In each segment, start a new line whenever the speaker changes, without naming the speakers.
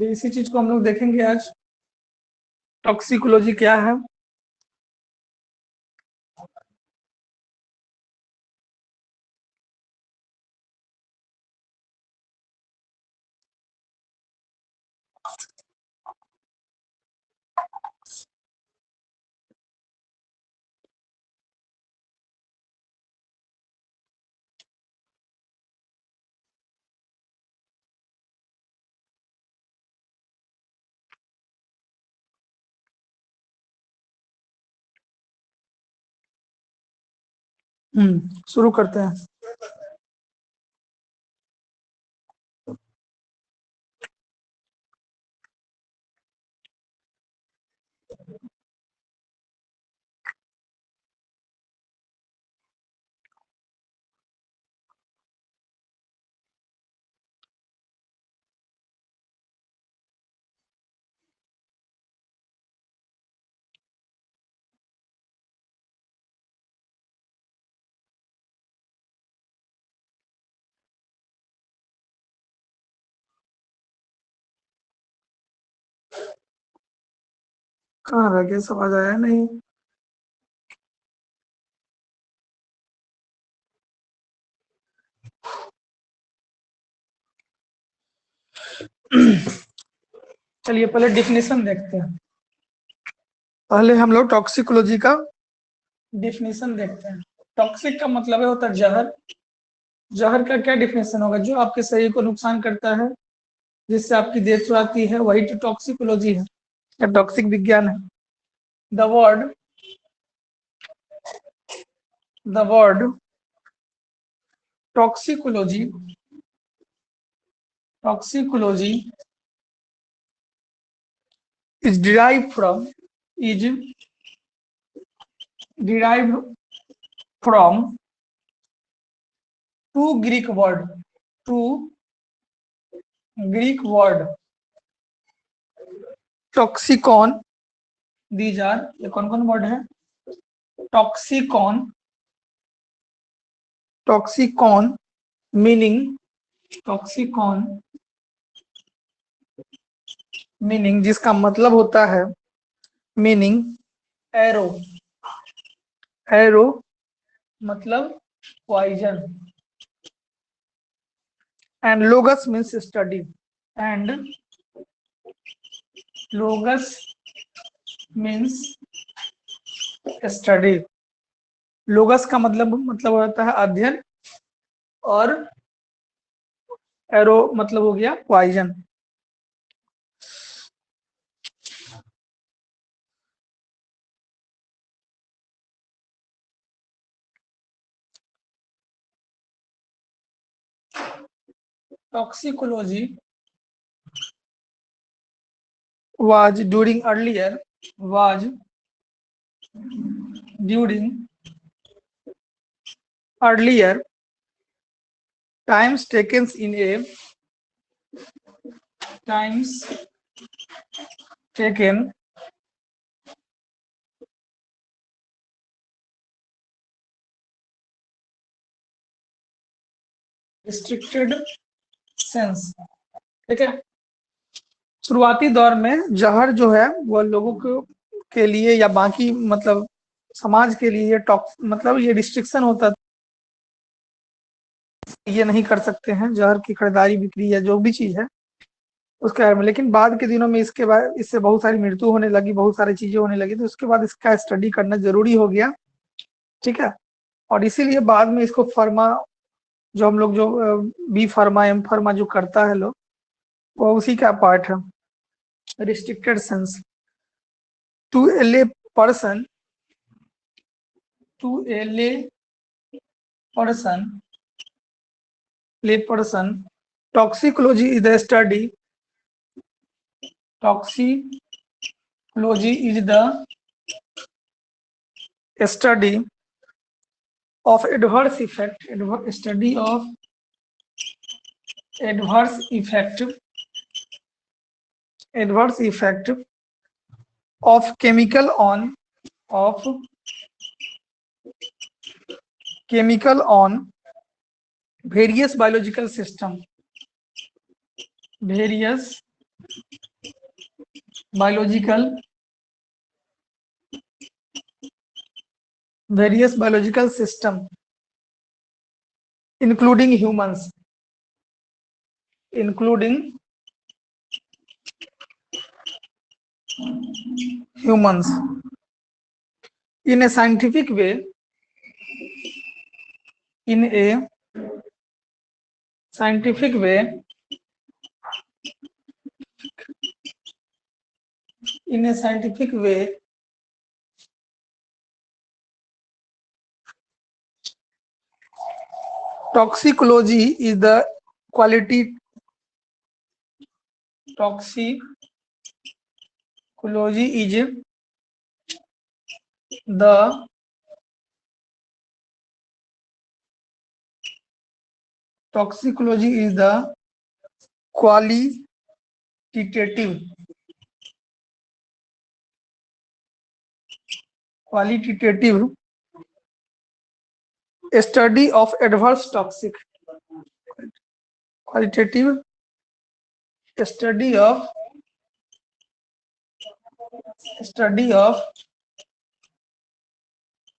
तो इसी चीज को हम लोग देखेंगे आज, टॉक्सिकोलॉजी क्या है। शुरू करते हैं। कहाँ रह गया, समझ आया नहीं। चलिए पहले डिफिनेशन देखते हैं। पहले हम लोग टॉक्सिकोलॉजी का डिफिनेशन देखते हैं। टॉक्सिक का मतलब है होता है जहर। जहर का क्या डिफिनेशन होगा? जो आपके शरीर को नुकसान करता है, जिससे आपकी डेथ हो जाती है, वही तो टॉक्सिकोलॉजी है या टॉक्सिक विज्ञान है। The word toxicology is derived from two Greek word toxicon. These are ये कौन वर्ड है? टॉक्सिकॉन मीनिंग जिसका मतलब होता है मीनिंग एरो मतलब poison, and logos means study, logos का मतलब होता है अध्ययन, और एरो मतलब हो गया poison. Toxicology was during earlier times taken restricted sense। ठीक है, शुरुआती दौर में जहर जो है वो लोगों के लिए या बाकी मतलब समाज के लिए मतलब ये रिस्ट्रिक्शन होता, ये नहीं कर सकते हैं जहर की खरीदारी बिक्री या जो भी चीज है उसके बारे में। लेकिन बाद के दिनों में इसके बाद इससे बहुत सारी मृत्यु होने लगी, बहुत सारी चीजें होने लगी, तो उसके बाद इसका स्टडी करना जरूरी हो गया। ठीक है, और इसीलिए बाद में इसको फार्मा, जो हम लोग जो बी फार्मा एम फार्मा जो करता है लोग, वो उसी का पार्ट है। रिस्ट्रिक्टेड सेंस टू ए ले person toxicology is the study of adverse effect of chemical on various biological system biological, various biological system, including humans, in a scientific way, in a scientific way, in a scientific way, toxicology is the quality toxicology is the toxicology is the qualitative study of adverse toxic qualitative study of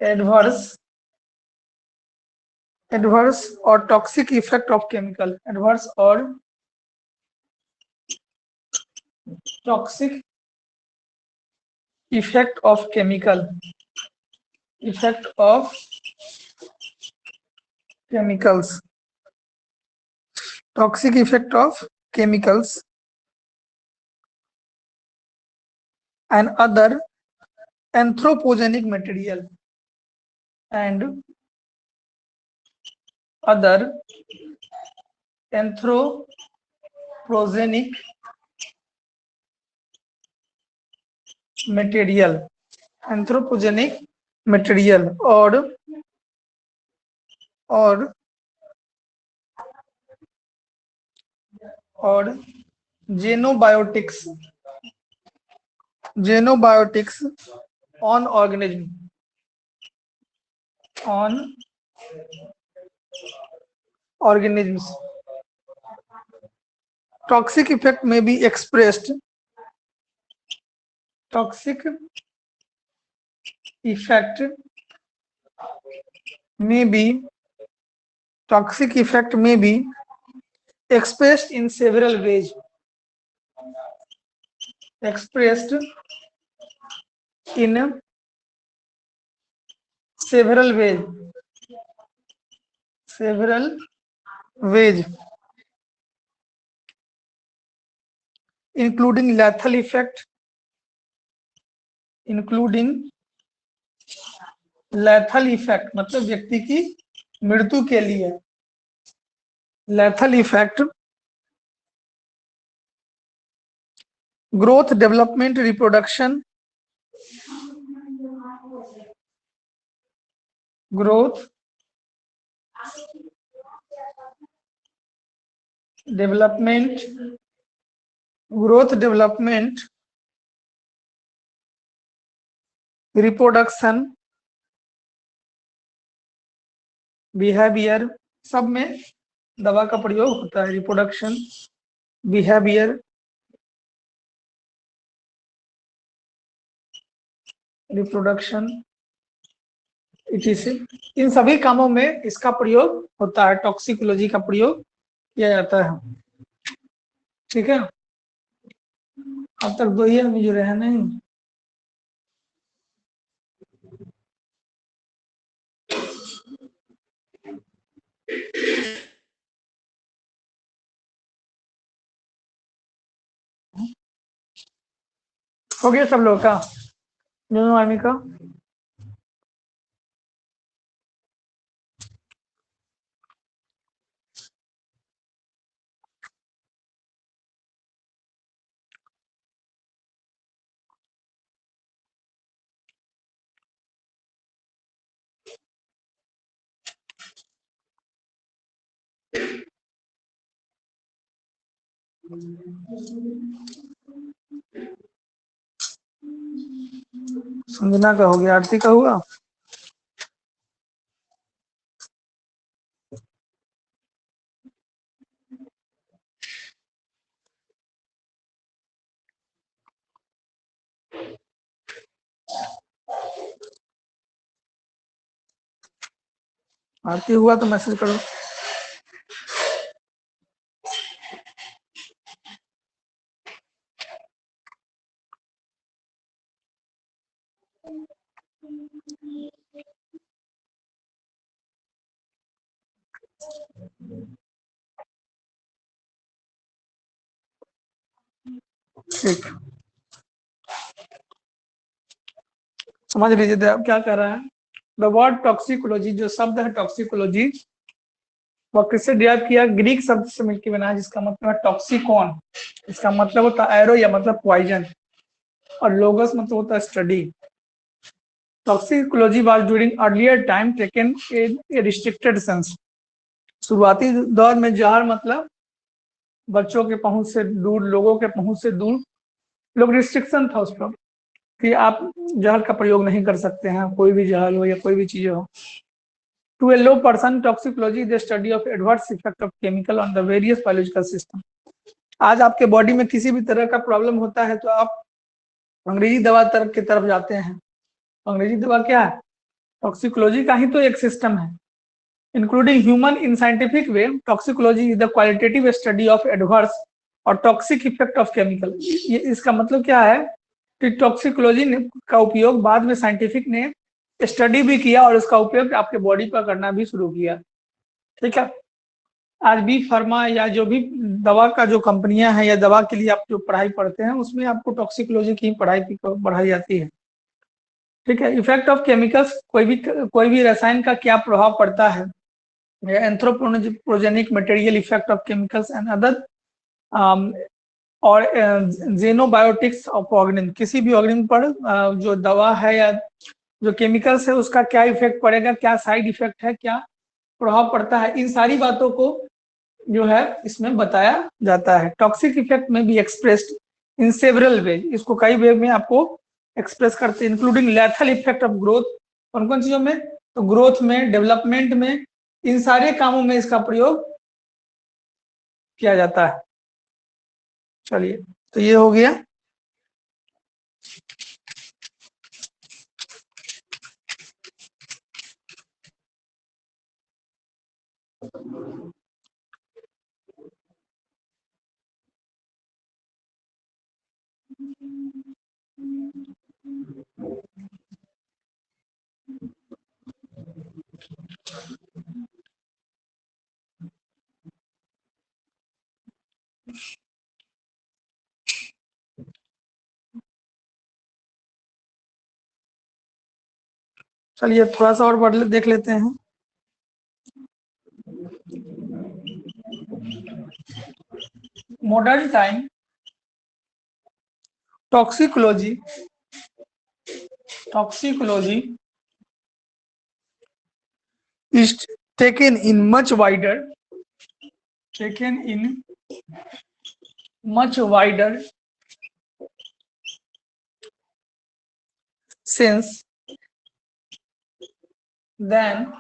adverse or toxic effect of chemical, adverse or toxic effect of chemicals, toxic effect of chemicals and other anthropogenic material and other anthropogenic material or xenobiotics on organisms. Toxic effect may be expressed expressed in several ways. Including lethal effect, मतलब व्यक्ति की मृत्यु के लिए lethal effect, growth, development, reproduction, growth, development, reproduction, behavior, सब में दवा का प्रयोग होता है. रिप्रोडक्शन, बिहेवियर, रिप्रोडक्शन, इन सभी कामों में इसका प्रयोग होता है. टॉक्सिकोलॉजी का प्रयोग किया जाता है. ठीक है, अब तक 2 ही आदमी जुड़े हैं. नहीं, हो गया सब लोग का, दोनों आदमी का. संजना का हो गया, आरती का हुआ. आरती हुआ तो मैसेज करो। ठीक, समझ लीजिए अब क्या कर रहा है। द वर्ड टॉक्सिकोलॉजी, जो शब्द है टॉक्सिकोलॉजी, वह किससे डिराइव किया? ग्रीक शब्द से मिलकर बना है, जिसका मतलब है टॉक्सिकॉन। इसका मतलब होता है एरो, या मतलब पॉइजन, और लोगस मतलब होता है study. Toxicology was during earlier time taken in A restricted sense. शुरुआती दौर में जहर मतलब बच्चों के पहुंच से दूर, लोगों के पहुंच से दूर, लोग रिस्ट्रिक्शन था उस पर कि आप जहर का प्रयोग नहीं कर सकते हैं, कोई भी जहर हो या कोई भी चीज हो। To a low person, toxicology is the study of adverse effect of chemical on the various biological system. आज आपके बॉडी में किसी भी तरह का प्रॉब्लम होता है तो आप अंग्रेजी दवा तरफ की तरफ जाते हैं। अंग्रेजी दवा क्या है? टॉक्सिकोलॉजी का ही तो एक सिस्टम है। Including human in scientific way, toxicology is the qualitative study of adverse और टॉक्सिक इफेक्ट ऑफ केमिकल। ये इसका मतलब क्या है कि टॉक्सिकोलॉजी का उपयोग बाद में साइंटिफिक ने स्टडी भी किया और उसका उपयोग आपके बॉडी पर करना भी शुरू किया। ठीक है, आज भी फार्मा या जो भी दवा का जो कंपनियां हैं या दवा के लिए आप जो पढ़ाई पढ़ते हैं उसमें आपको टॉक्सिकोलॉजी की पढ़ाई जाती है। ठीक है, इफेक्ट ऑफ केमिकल्स, कोई भी रसायन का क्या प्रभाव पड़ता है। Anthropogenic material effect of chemicals and other, और जेनोबायोटिक्स ऑफ ऑर्गेनिज्म, किसी भी ऑर्गेनिज्म पर जो दवा है या जो केमिकल्स है उसका क्या इफेक्ट पड़ेगा, क्या साइड इफेक्ट है, क्या प्रभाव पड़ता है, इन सारी बातों को जो है इसमें बताया जाता है। टॉक्सिक इफेक्ट में भी एक्सप्रेस्ड इन सेवरल वे, इसको कई वे में आपको एक्सप्रेस करते हैं, including lethal effect of growth. कौन कौन चीजों में? तो ग्रोथ में, डेवलपमेंट में, इन सारे कामों में इसका प्रयोग किया जाता है। चलिए, तो ये हो गया। चलिए थोड़ा सा और देख लेते हैं। Modern time toxicology is taken in much wider sense than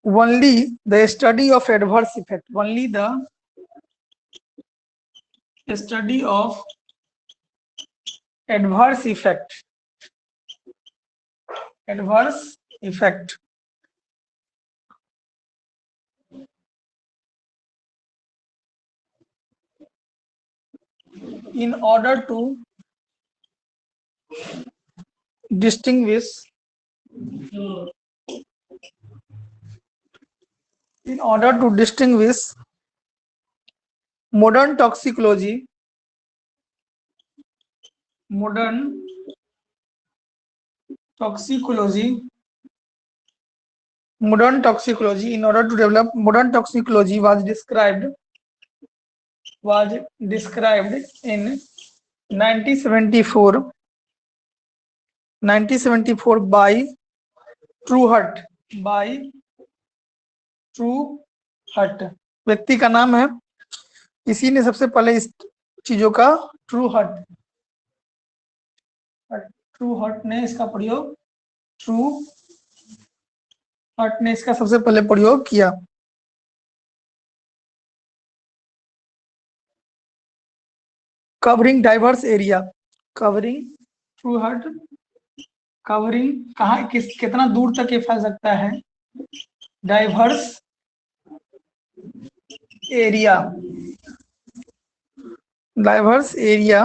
only the study of adverse effect. Only the study of adverse effect. In order to distinguish modern toxicology in order to develop modern toxicology was described in 1974 by Trueheart. व्यक्ति का नाम है, इसी ने सबसे पहले इस चीजों का ट्रूहार्ट ने इसका प्रयोग सबसे पहले प्रयोग किया। कवरिंग डाइवर्स एरिया, ट्रूहार्ट कवरिंग कितना दूर तक ये फैल सकता है, diverse area, diverse area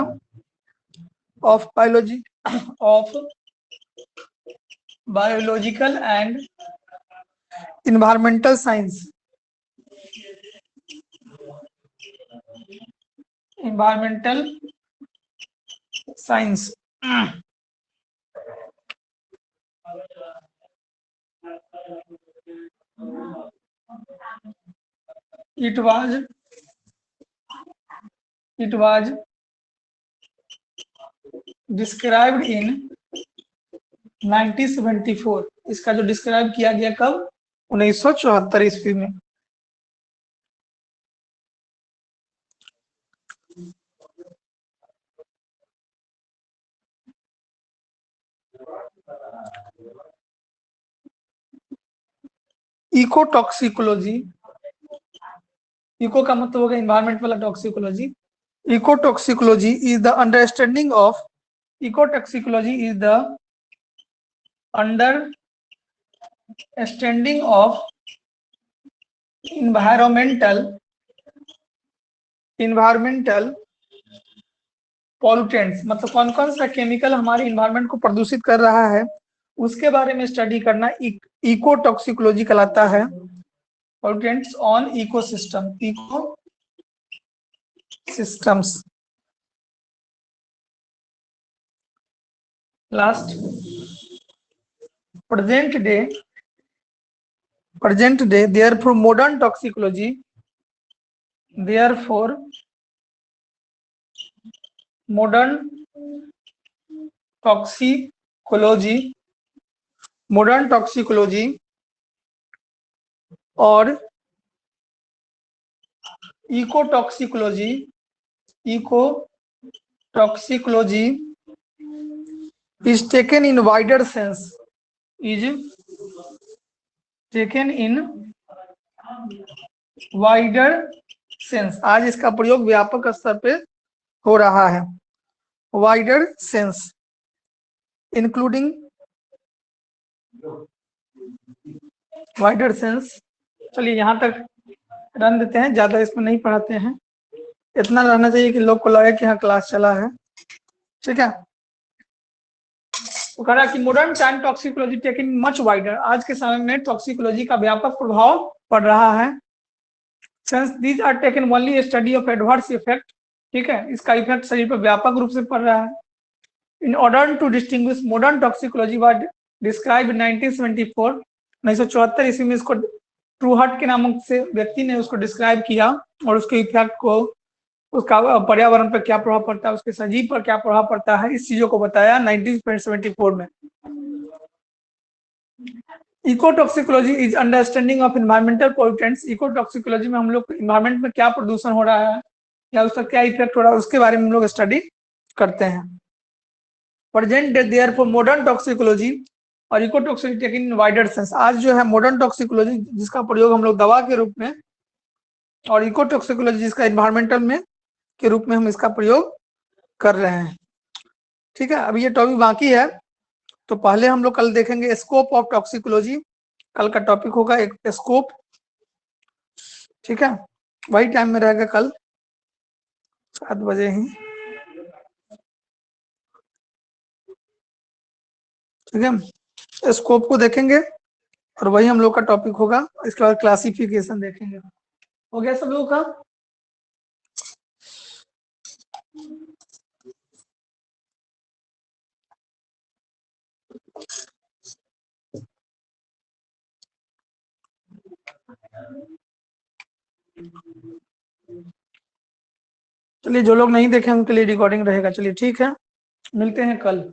of biology of biological and environmental science, environmental science. It was described in 1974. इसका जो डिस्क्राइब किया गया कब? 1974 ईस्वी में। इकोटॉक्सिकोलॉजी, इको का मतलब होगा एनवायरमेंट वाला, toxicology. Ecotoxicology is the understanding of, ecotoxicology is the understanding of environmental pollutants, मतलब कौन कौन सा केमिकल हमारे इन्वायरमेंट को प्रदूषित कर रहा है उसके बारे में स्टडी करना इकोटॉक्सिकोलॉजी कहलाता है। Pollutants on ecosystem, ecosystems. Last, present day therefore modern toxicology, therefore modern toxicology और इकोटॉक्सिकोलॉजी is taken in wider sense, is taken in wider sense। आज इसका प्रयोग व्यापक स्तर पे हो रहा है। wider sense including wider sense। चलिए यहाँ तक रन देते हैं, ज्यादा इसमें नहीं पढ़ाते हैं, इतना रहना चाहिए कि लोग को लगे कि हाँ क्लास चला है। ठीक है, वो कह रहा है कि modern time toxicology taking much wider, आज के समय में टॉक्सिकोलॉजी का व्यापक प्रभाव पड़ रहा है। Since these are taken only study of adverse effect, ठीक है, इसका इफेक्ट शरीर पर व्यापक रूप से पड़ रहा है। In order to distinguish modern toxicology was describe in 1974 ईस्वी में इसको ट्रूहार्ट के नामक से व्यक्ति ने उसको डिस्क्राइब किया और उसके इफेक्ट को, उसका पर्यावरण पर क्या प्रभाव पड़ता है, उसके सजीव पर क्या प्रभाव पड़ता है, इस चीजों को बताया 1974 में। Ecotoxicology is understanding of environmental pollutants, ecotoxicology में हम लोग एनवायरमेंट में क्या प्रदूषण हो रहा है या उसका क्या इफेक्ट हो रहा है उसके बारे में हम लोग स्टडी करते हैं। Present day therefore modern toxicology और इकोटॉक्सिकोलॉजी टेकन इन वाइडर सेंस, आज जो है मॉडर्न टॉक्सिकोलॉजी जिसका प्रयोग हम लोग दवा के रूप में और इकोटॉक्सिकोलॉजी जिसका एनवायरमेंटल में के रूप में हम इसका प्रयोग कर रहे हैं। ठीक है, अभी ये टॉपिक बाकी है, तो पहले हम लोग कल देखेंगे स्कोप ऑफ टॉक्सिकोलॉजी, कल का टॉपिक होगा एक स्कोप। ठीक है, वही टाइम में रहेगा कल 7 बजे ही। ठीक है, स्कोप को देखेंगे और वही हम लोग का टॉपिक होगा। इसके बाद क्लासिफिकेशन देखेंगे। हो गया सब लोगों का? चलिए, जो लोग नहीं देखे उनके लिए रिकॉर्डिंग रहेगा। चलिए ठीक है, मिलते हैं कल।